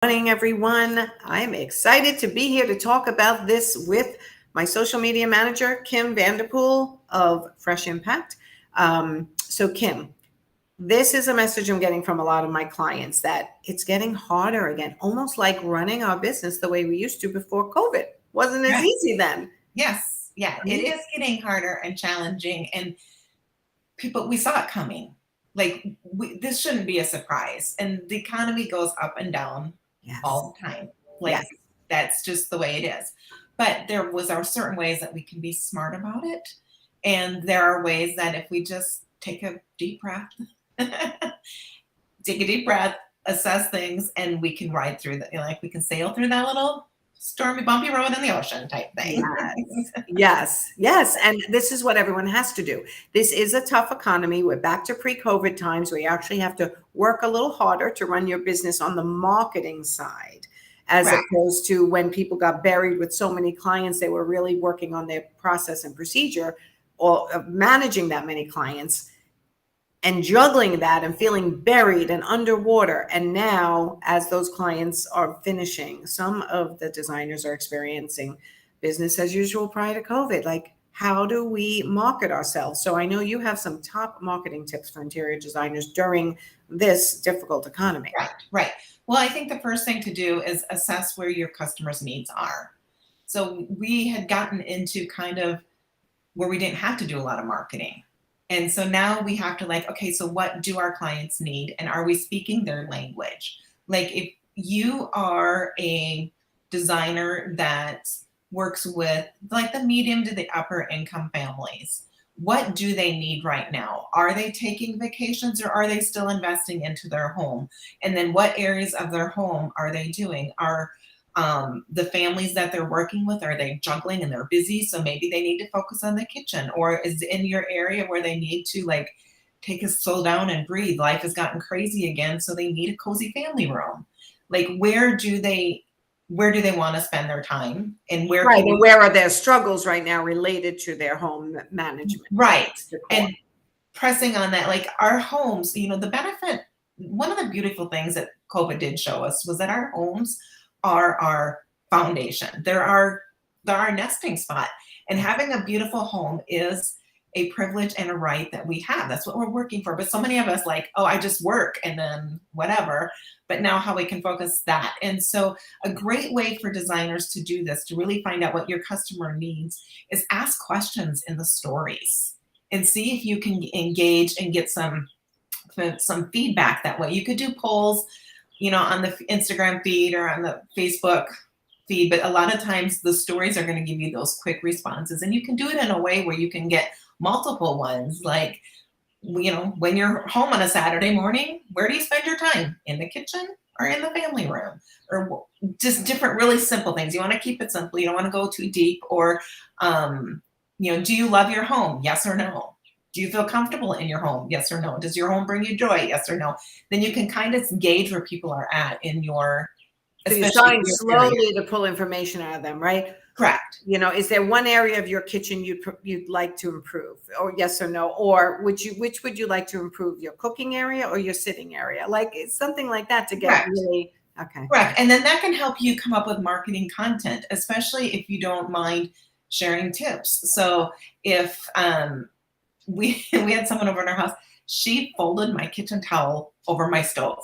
Morning, everyone. I'm excited to be here to talk about this with my social media manager, Kim Vanderpool of Fresh Impact. Kim, this is a message I'm getting from a lot of my clients that it's getting harder again, almost like running our business the way we used to before COVID. Wasn't as Yes. easy then. Yes. Yeah. It is getting harder and challenging, and people, we saw it coming. This shouldn't be a surprise. And the economy goes up and down Yes. all the time. Yes. That's just the way it is. But there are certain ways that we can be smart about it. And there are ways that if we just take a deep breath, assess things, and we can ride through we can sail through that little stormy, bumpy road in the ocean type thing. Yes. And this is what everyone has to do. This is a tough economy. We're back to pre-COVID times where you actually have to work a little harder to run your business on the marketing side, as Right. opposed to when people got buried with so many clients, they were really working on their process and procedure or managing that many clients and juggling that and feeling buried and underwater. And now, as those clients are finishing, some of the designers are experiencing business as usual prior to COVID. Like, how do we market ourselves? So I know you have some top marketing tips for interior designers during this difficult economy. Right. Well, I think the first thing to do is assess where your customers' needs are. So we had gotten into kind of where we didn't have to do a lot of marketing. And so now we have to okay, so what do our clients need? And are we speaking their language? Like, if you are a designer that works with the medium to the upper income families, what do they need right now? Are they taking vacations, or are they still investing into their home? And then what areas of their home are they doing? Are the families that they're working with, are they juggling and they're busy, so maybe they need to focus on the kitchen? Or is it in your area where they need to take a slow down and breathe? Life has gotten crazy again, so they need a cozy family room. Where do they want to spend their time, and where Right. And where are their struggles right now related to their home management? Right. And pressing on that, our homes, the benefit, one of the beautiful things that COVID did show us was that our homes are our foundation. They're our nesting spot. And having a beautiful home is a privilege and a right that we have. That's what we're working for. But so many of us oh, I just work and then whatever. But now how we can focus that. And so a great way for designers to do this, to really find out what your customer needs, is ask questions in the stories and see if you can engage and get some feedback that way. You could do polls, on the Instagram feed or on the Facebook feed, but a lot of times the stories are going to give you those quick responses, and you can do it in a way where you can get multiple ones. When you're home on a Saturday morning, where do you spend your time? In the kitchen or in the family room? Or just different, really simple things. You want to keep it simple. You don't want to go too deep. Or, do you love your home? Yes or no? Do you feel comfortable in your home? Yes or no? Does your home bring you joy? Yes or no? Then you can kind of gauge where people are at in your, so you're starting slowly to pull information out of them, right? Correct. Is there one area of your kitchen you'd like to improve, or yes or no? Or which would you like to improve, your cooking area or your sitting area? It's something like that to get really okay. Correct. And then that can help you come up with marketing content, especially if you don't mind sharing tips. So if we had someone over in our house, she folded my kitchen towel over my stove.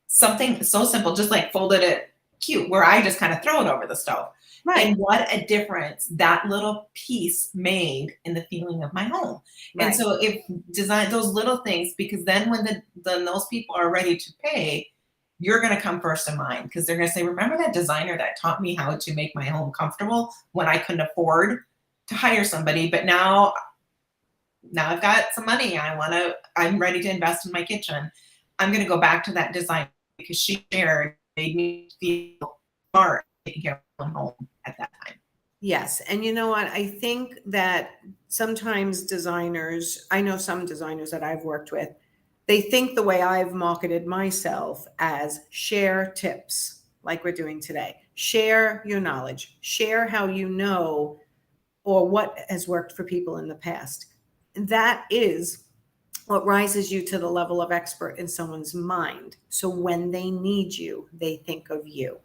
Something so simple, just folded it cute, where I just kind of throw it over the stove. Right. And what a difference that little piece made in the feeling of my home. Right. And so if design those little things, because then when those people are ready to pay, you're going to come first in mind, because they're going to say, remember that designer that taught me how to make my home comfortable when I couldn't afford to hire somebody, but now I've got some money. I'm ready to invest in my kitchen. I'm going to go back to that designer because she made me feel smart taking care of my home at that time. Yes. And you know what? I think that sometimes designers, I know some designers that I've worked with, they think the way I've marketed myself as share tips, like we're doing today. Share your knowledge, share how you know, or what has worked for people in the past. That is what rises you to the level of expert in someone's mind. So when they need you, they think of you.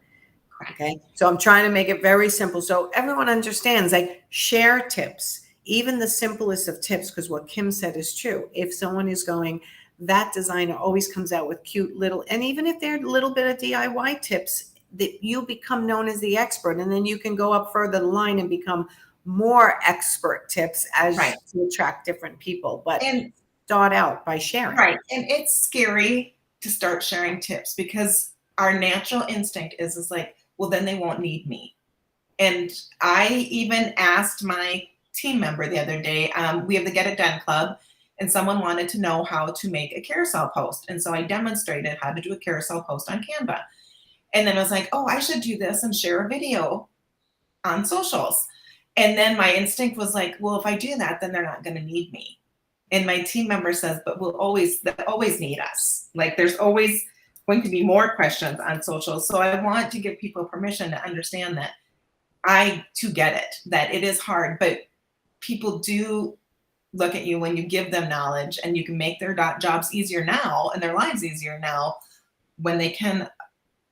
Okay. So I'm trying to make it very simple so everyone understands, like, share tips, even the simplest of tips, because what Kim said is true. If someone is going, that designer always comes out with cute little, and even if they're a little bit of DIY tips, that you become known as the expert, and then you can go up further the line and become more expert tips as Right. to attract different people. But And start out by sharing. right. And it's scary to start sharing tips because our natural instinct is like, well, then they won't need me. And I even asked my team member the other day, we have the Get It Done Club, and someone wanted to know how to make a carousel post. And so I demonstrated how to do a carousel post on Canva. And then I was like, oh, I should do this and share a video on socials. And then my instinct was like, well, if I do that, then they're not going to need me. And my team member says, but they'll always need us. Like, there's always going to be more questions on social. So I want to give people permission to understand that I too get it, that it is hard, but people do look at you when you give them knowledge, and you can make their jobs easier now and their lives easier now. When they can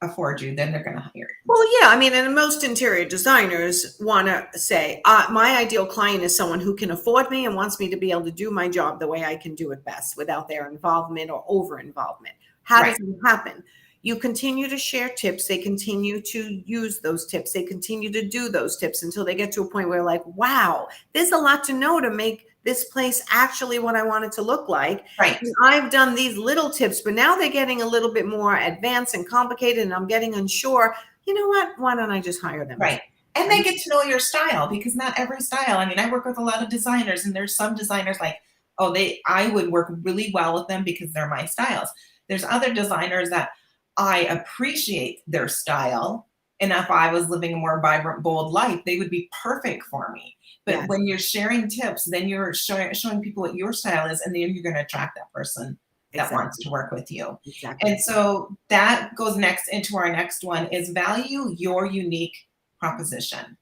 afford you, then they're going to hire you. Well, yeah, I mean, and most interior designers want to say, my ideal client is someone who can afford me and wants me to be able to do my job the way I can do it best without their involvement or over involvement. How does it happen? You continue to share tips. They continue to use those tips. They continue to do those tips until they get to a point where, like, wow, there's a lot to know to make this place actually what I want it to look like. Right. And I've done these little tips, but now they're getting a little bit more advanced and complicated, and I'm getting unsure. You know what? Why don't I just hire them? Right. And they get to know your style, because not every style. I mean, I work with a lot of designers, and there's some designers like, oh, I would work really well with them because they're my styles. There's other designers that I appreciate their style, and if I was living a more vibrant, bold life, they would be perfect for me. But when you're sharing tips, then you're showing people what your style is, and then you're going to attract that person that wants to work with you. Exactly. And so that goes next into our next one is value your unique proposition.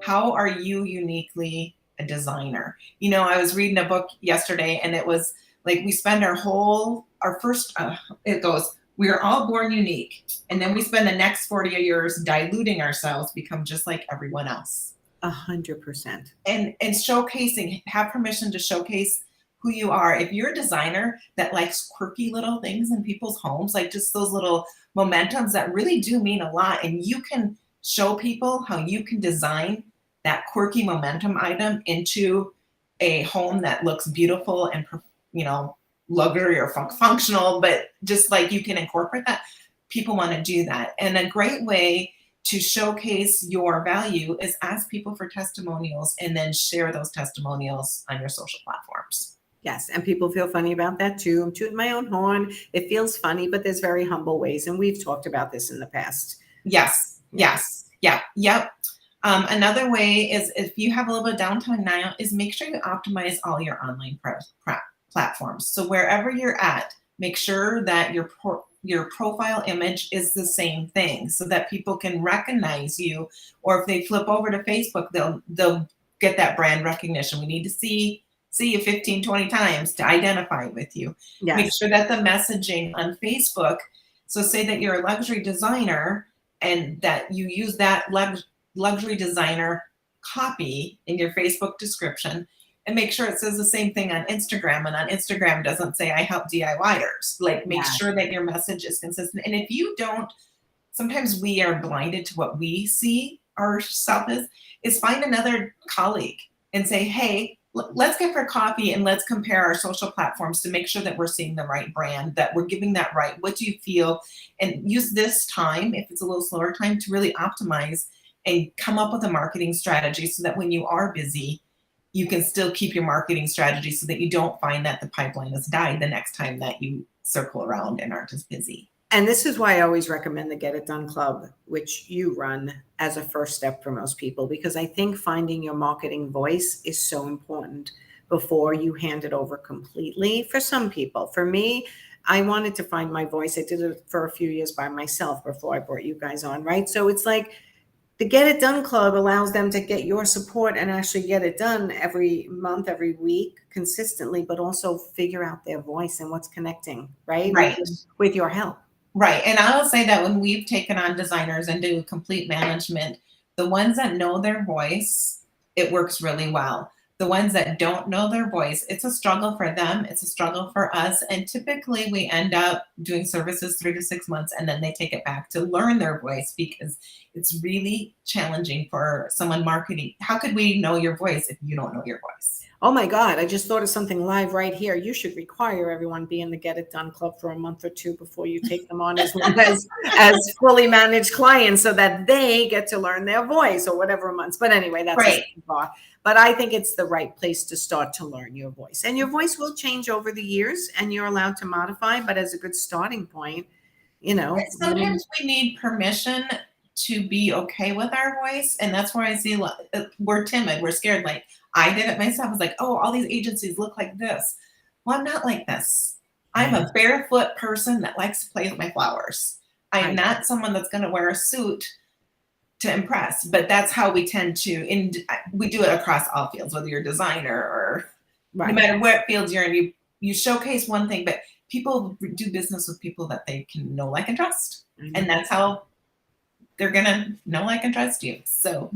How are you uniquely a designer? You know, I was reading a book yesterday, and it was like, we spend it goes, we are all born unique. And then we spend the next 40 years diluting ourselves, become just like everyone else. 100%. And showcasing, have permission to showcase who you are. If you're a designer that likes quirky little things in people's homes, like just those little momentums that really do mean a lot, and you can show people how you can design that quirky momentum item into a home that looks beautiful and, you know, luxury or functional, but just like you can incorporate that, people want to do that. And a great way to showcase your value is ask people for testimonials and then share those testimonials on your social platforms. Yes, and people feel funny about that too. I'm tooting my own horn. It feels funny, but there's very humble ways, and we've talked about this in the past. Yes, yes, yeah, yep. Another way is, if you have a little bit of downtime now, is make sure you optimize all your online platforms. So wherever you're at, make sure that your profile image is the same thing, so that people can recognize you. Or if they flip over to Facebook, they'll get that brand recognition. We need to see you 15, 20 times to identify with you. Yes. Make sure that the messaging on Facebook, so say that you're a luxury designer and that you use that luxury designer copy in your Facebook description, and make sure it says the same thing on Instagram. And on Instagram doesn't say, I help DIYers. Like, make sure that your message is consistent. And if you don't, sometimes we are blinded to what we see ourselves is find another colleague and say, hey, let's get for coffee and let's compare our social platforms to make sure that we're seeing the right brand, that we're giving that right. What do you feel? And use this time, if it's a little slower time, to really optimize and come up with a marketing strategy so that when you are busy, you can still keep your marketing strategy so that you don't find that the pipeline has died the next time that you circle around and aren't as busy. And this is why I always recommend the Get It Done Club, which you run, as a first step for most people, because I think finding your marketing voice is so important before you hand it over completely. For some people, for me, I wanted to find my voice. I did it for a few years by myself before I brought you guys on, right? So it's like, The Get It Done Club allows them to get your support and actually get it done every month, every week, consistently, but also figure out their voice and what's connecting, right? Right. With your help. Right. And I will say that when we've taken on designers and do complete management, the ones that know their voice, it works really well. The ones that don't know their voice, it's a struggle for them. It's a struggle for us. And typically we end up doing services 3 to 6 months and then they take it back to learn their voice because it's really challenging for someone marketing. How could we know your voice if you don't know your voice? Oh my God, I just thought of something live right here. You should require everyone be in the Get It Done Club for a month or two before you take them on as fully managed clients so that they get to learn their voice or whatever months. But anyway, that's Right. a bar. But I think it's the right place to start to learn your voice. And your voice will change over the years and you're allowed to modify, but as a good starting point, Sometimes we need permission to be okay with our voice. And that's where I see we're timid, we're scared. Like I did it myself. I was like, oh, all these agencies look like this. Well, I'm not like this. I'm a barefoot person that likes to play with my flowers. I'm not someone that's going to wear a suit to impress, but that's how we tend to, and we do it across all fields, whether you're a designer or no matter what fields you're in, you showcase one thing, but people do business with people that they can know, like, and trust. And that's how they're going to know, like, and trust you. So,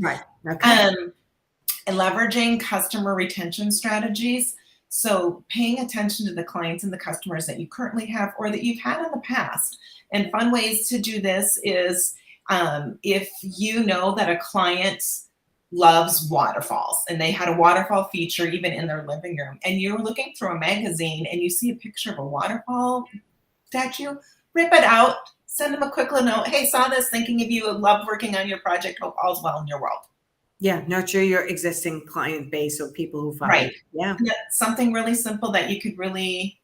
and leveraging customer retention strategies. So paying attention to the clients and the customers that you currently have or that you've had in the past. And fun ways to do this is if you know that a client loves waterfalls and they had a waterfall feature even in their living room and you're looking through a magazine and you see a picture of a waterfall statue, rip it out, send them a quick little note. Hey, saw this, thinking of you, love working on your project, hope all's well in your world. Yeah, nurture your existing client base or people who follow. Right. Yeah. Something really simple that you could really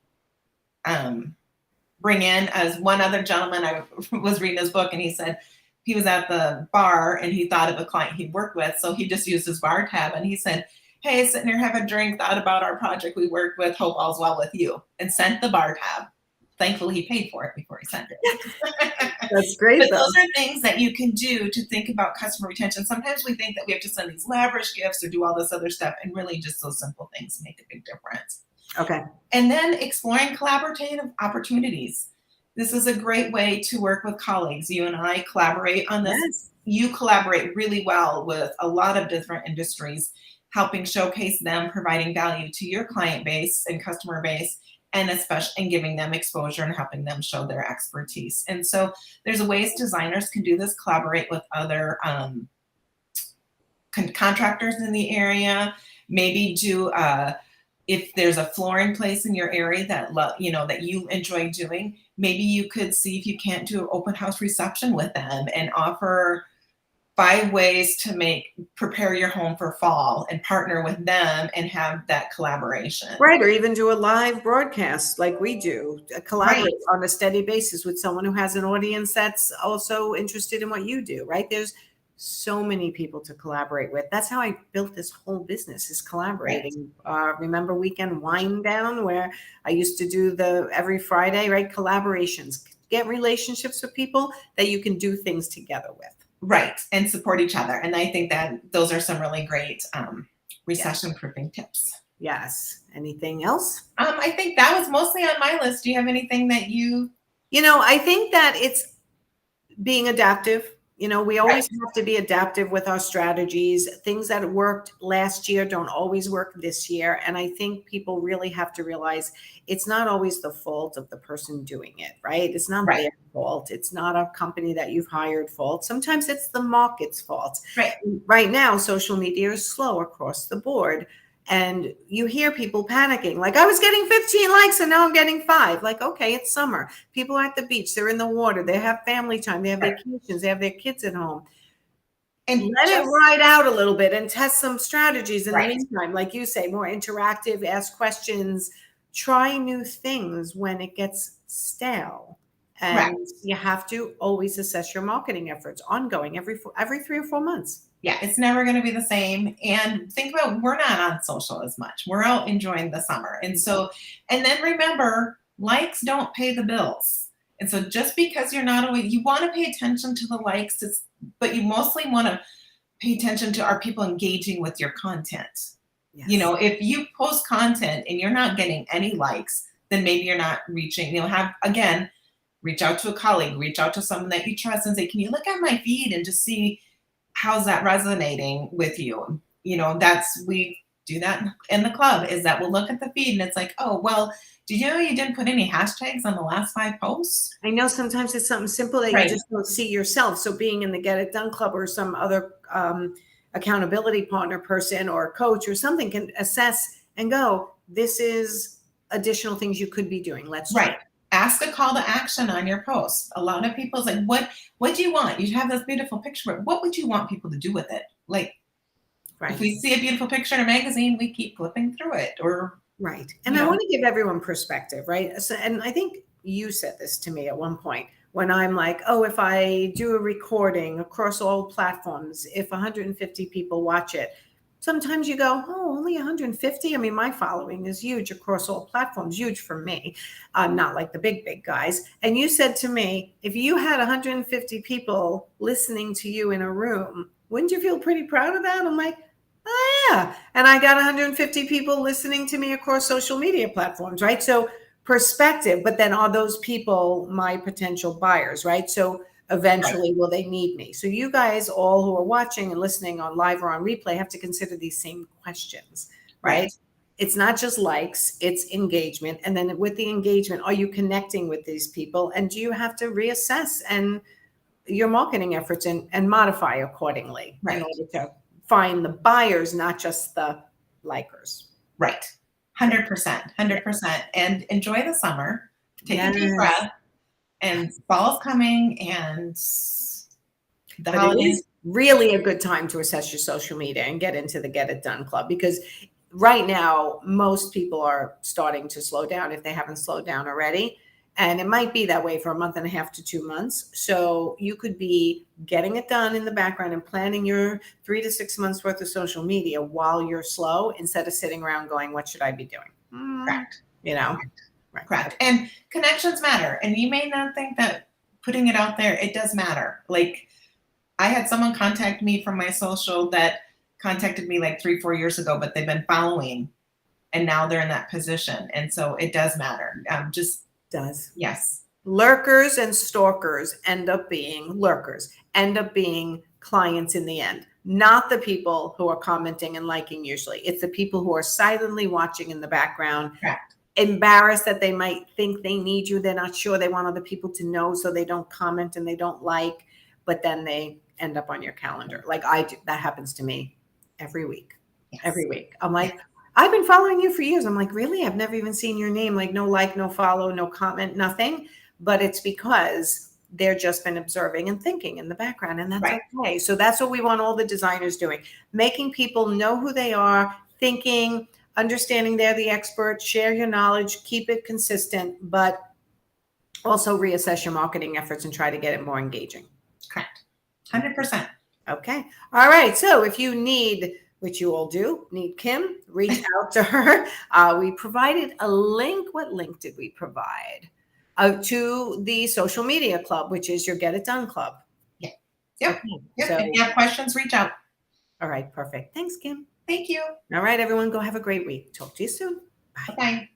bring in. As one other gentleman, I was reading his book and he said he was at the bar and he thought of a client he'd worked with. So he just used his bar tab and he said, hey, sitting here, have a drink, thought about our project we worked with, hope all's well with you, and sent the bar tab. Thankfully, he paid for it before he sent it. That's great. But those are things that you can do to think about customer retention. Sometimes we think that we have to send these lavish gifts or do all this other stuff, and really just those simple things make a big difference. Okay. And then exploring collaborative opportunities. This is a great way to work with colleagues. You and I collaborate on this. Yes. You collaborate really well with a lot of different industries, helping showcase them, providing value to your client base and customer base, and especially and giving them exposure and helping them show their expertise. And so there's ways designers can do this, collaborate with other contractors in the area, maybe do if there's a flooring place in your area that that you enjoy doing, maybe you could see if you can't do an open house reception with them and offer 5 ways to prepare your home for fall and partner with them and have that collaboration. Right, or even do a live broadcast like we do, collaborate on a steady basis with someone who has an audience that's also interested in what you do, right? There's so many people to collaborate with. That's how I built this whole business, is collaborating. Remember Weekend Wind Down, where I used to do every Friday, right? Collaborations. Get relationships with people that you can do things together with. Right. And support each other. And I think that those are some really great recession-proofing tips. Yes. Anything else? I think that was mostly on my list. Do you have anything that I think that it's being adaptive. We always have to be adaptive with our strategies. Things that worked last year don't always work this year. And I think people really have to realize it's not always the fault of the person doing it, right? It's not their fault. It's not a company that you've hired fault. Sometimes it's the market's fault. Right now, social media is slow across the board. And you hear people panicking, like, I was getting 15 likes and now I'm getting 5. Like, okay, it's summer. People are at the beach. They're in the water. They have family time. They have vacations. They have their kids at home. And let it ride out a little bit and test some strategies in the meantime. Like you say, more interactive, ask questions, try new things when it gets stale. And you have to always assess your marketing efforts ongoing every 3 or 4 months. Yeah, it's never going to be the same. And think about, we're not on social as much. We're out enjoying the summer. And then remember, likes don't pay the bills. And so just because you're not always, you want to pay attention to the likes, but you mostly want to pay attention to, are people engaging with your content? Yes. If you post content and you're not getting any likes, then maybe you're not reaching, reach out to a colleague, reach out to someone that you trust and say, can you look at my feed and just see how's that resonating with you? We do that in the club, is that we'll look at the feed and it's like, oh, well, did you know you didn't put any hashtags on the last 5 posts? I know sometimes it's something simple that you Right. just don't see yourself. So being in the Get It Done Club or some other accountability partner person or coach or something can assess and go, this is additional things you could be doing. Let's try. Right. Ask a call to action on your post. A lot of people's like, what do you want? You have this beautiful picture, but what would you want people to do with it? Like, Right. if we see a beautiful picture in a magazine, we keep flipping through it. Or right. And I want to give everyone perspective, right? So, and I think you said this to me at one point when I'm like, oh, if I do a recording across all platforms, if 150 people watch it, sometimes you go, oh, only 150? I mean, my following is huge across all platforms, huge for me. Not like the big guys. And you said to me, if you had 150 people listening to you in a room, wouldn't you feel pretty proud of that? I'm like, oh, yeah. And I got 150 people listening to me across social media platforms, right? So perspective, but then are those people my potential buyers, right? So eventually, will they need me? So you guys all who are watching and listening on live or on replay have to consider these same questions, right? It's not just likes, it's engagement. And then with the engagement, are you connecting with these people? And do you have to reassess and your marketing efforts and modify accordingly in order to find the buyers, not just the likers? Right. 100%. And enjoy the summer. Take a deep breath. And fall's coming, and the holidays. It is really a good time to assess your social media and get into the Get It Done Club, because right now most people are starting to slow down if they haven't slowed down already. And it might be that way for a month and a half to 2 months. So you could be getting it done in the background and planning your 3 to 6 months worth of social media while you're slow, instead of sitting around going, what should I be doing? Correct. Correct. And connections matter. And you may not think that putting it out there, it does matter. Like, I had someone contact me from my social that contacted me like 3-4 years ago, but they've been following and now they're in that position. And so it does matter. Does. Yes. Lurkers and stalkers end up being clients in the end, not the people who are commenting and liking usually. It's the people who are silently watching in the background. Correct. Embarrassed that they might think they need you. They're not sure. They want other people to know, so they don't comment and they don't like, but then they end up on your calendar. Like I do. That happens to me every week. Yes. Every week. I'm like, I've been following you for years. I'm like, really? I've never even seen your name. Like no like, no follow, no comment, nothing. But it's because they're just been observing and thinking in the background, and that's okay. So that's what we want all the designers doing, making people know who they are, thinking, understanding they're the expert, share your knowledge, keep it consistent, but also reassess your marketing efforts and try to get it more engaging. Correct. 100%. Okay. All right. So if you need, which you all do, need Kim, reach out to her. We provided a link. What link did we provide? To the social media club, which is your Get It Done Club. Yeah. Yep. Okay. Yep. So, if you have questions, reach out. All right. Perfect. Thanks, Kim. Thank you. All right, everyone. Go have a great week. Talk to you soon. Bye. Bye.